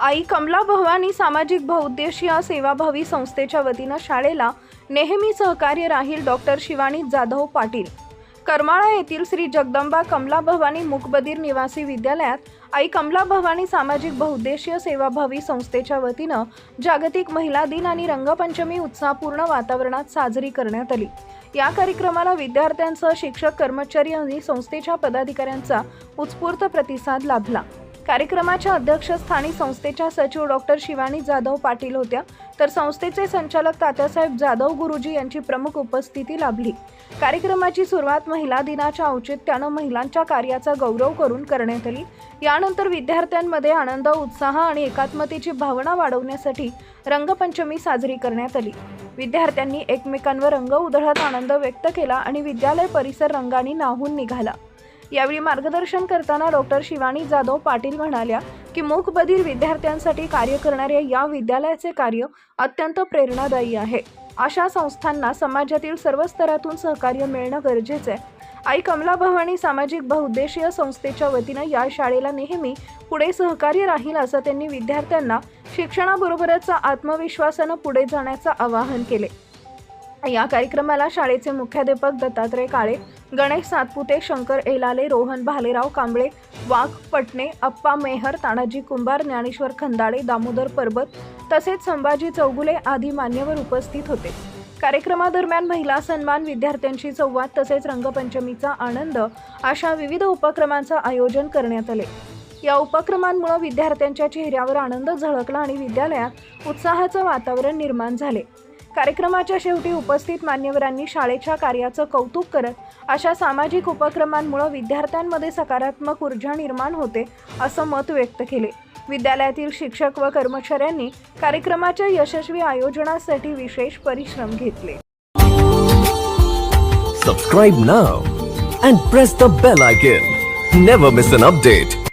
आई कमला भवानी सामाजिक बहुउद्देशीय सेवाभावी संस्थेच्या वतीनं शाळेला नेहमी सहकार्य राहील डॉक्टर शिवानी जाधव पाटील। करमाळा येथील श्री जगदंबा कमला भवानी मूकबधीर निवासी विद्यालयात आई कमला भवानी सामाजिक बहुउद्देशीय सेवाभावी संस्थेच्या वतीनं जागतिक महिला दिन आणि रंगपंचमी उत्साहपूर्ण वातावरणात साजरी करण्यात आली। या कार्यक्रमाला विद्यार्थ्यांसह शिक्षक, कर्मचारी आणि संस्थेच्या पदाधिकाऱ्यांचा उत्स्फूर्त प्रतिसाद लाभला। कार्यक्रमाच्या अध्यक्षस्थानी संस्थेच्या सचिव डॉक्टर शिवानी जाधव पाटील होत्या, तर संस्थेचे संचालक तात्यासाहेब जाधव गुरुजी यांची प्रमुख उपस्थिती लाभली। कार्यक्रमाची सुरुवात महिला दिनाच्या औचित्यानं महिलांच्या कार्याचा गौरव करून करण्यात आली। यानंतर विद्यार्थ्यांमध्ये आनंद, उत्साह आणि एकात्मतेची भावना वाढवण्यासाठी रंगपंचमी साजरी करण्यात आली। विद्यार्थ्यांनी एकमेकांवर रंग उधळत आनंद व्यक्त केला आणि विद्यालय परिसर रंगानी न्हाऊन निघाला। यावेळी मार्गदर्शन करताना डॉक्टर शिवानी जाधव पाटील म्हणाल्या की मूकबधीर विद्यार्थ्यांसाठी कार्य करणाऱ्या या विद्यालयाचे कार्य अत्यंत प्रेरणादायी आहे। अशा संस्थांना समाजातील सर्व स्तरातून सहकार्य मिळणं गरजेचं आहे। आई कमला भवानी सामाजिक बहुउद्देशीय संस्थेच्या वतीनं या शाळेला नेहमी पुढे सहकार्य राहील असं त्यांनी विद्यार्थ्यांना शिक्षणाबरोबरच आत्मविश्वासानं पुढे जाण्याचं आवाहन केले। या कार्यक्रमाला शाळेचे मुख्याध्यापक दत्तात्रय काळे, गणेश सातपुते, शंकर एलाले, रोहन भालेराव कांबळे, वाघ पटणे, अप्पा मेहर, तानाजी कुंभार, ज्ञानेश्वर खंदाडे, दामोदर परबत तसेच संभाजी चौगुले आदी मान्यवर उपस्थित होते। कार्यक्रमादरम्यान महिला सन्मान, विद्यार्थ्यांशी संवाद तसेच रंगपंचमीचा आनंद अशा विविध उपक्रमांचं आयोजन करण्यात आले। या उपक्रमांमुळे विद्यार्थ्यांच्या चेहऱ्यावर आनंद झळकला आणि विद्यालयात उत्साहाचं वातावरण निर्माण झाले। कार्यक्रमाच्या शेवटी उपस्थित मान्यवरांनी शाळेच्या कार्याचं कौतुक करत अशा सामाजिक उपक्रमांमुळे विद्यार्थ्यांमध्ये सकारात्मक ऊर्जा निर्माण होते असं मत व्यक्त केले। विद्यालयातील शिक्षक व कर्मचाऱ्यांनी कार्यक्रमाच्या यशस्वी आयोजनासाठी विशेष परिश्रम घेतले। Subscribe now and press the bell icon. Never miss an update.